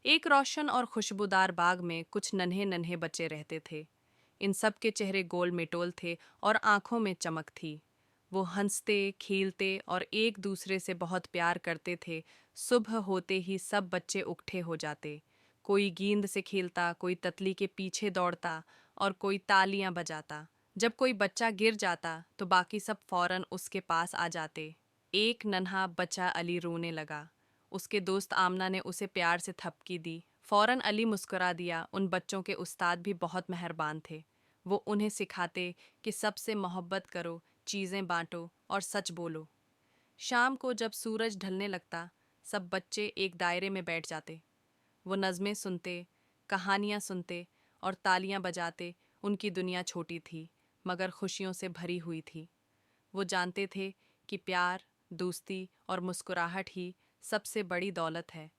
एक रोशन और खुशबूदार बाग में कुछ नन्हे नन्हे बच्चे रहते थे। इन सब के चेहरे गोल मेटोल थे और आंखों में चमक थी। वो हंसते खेलते और एक दूसरे से बहुत प्यार करते थे। सुबह होते ही सब बच्चे उकट्ठे हो जाते। कोई गेंद से खेलता, कोई तितली के पीछे दौड़ता और कोई तालियां बजाता। जब कोई बच्चा गिर जाता तो बाकी सब फौरन उसके पास आ जाते। एक नन्हा बच्चा अली रोने लगा। उसके दोस्त आमना ने उसे प्यार से थपकी दी। फौरन अली मुस्कुरा दिया। उन बच्चों के उस्ताद भी बहुत मेहरबान थे। वो उन्हें सिखाते कि सबसे मोहब्बत करो, चीज़ें बांटो और सच बोलो। शाम को जब सूरज ढलने लगता, सब बच्चे एक दायरे में बैठ जाते। वो नज़में सुनते, कहानियाँ सुनते और तालियां बजाते। उनकी दुनिया छोटी थी मगर खुशियों से भरी हुई थी। वो जानते थे कि प्यार, दोस्ती और मुस्कुराहट ही सबसे बड़ी दौलत है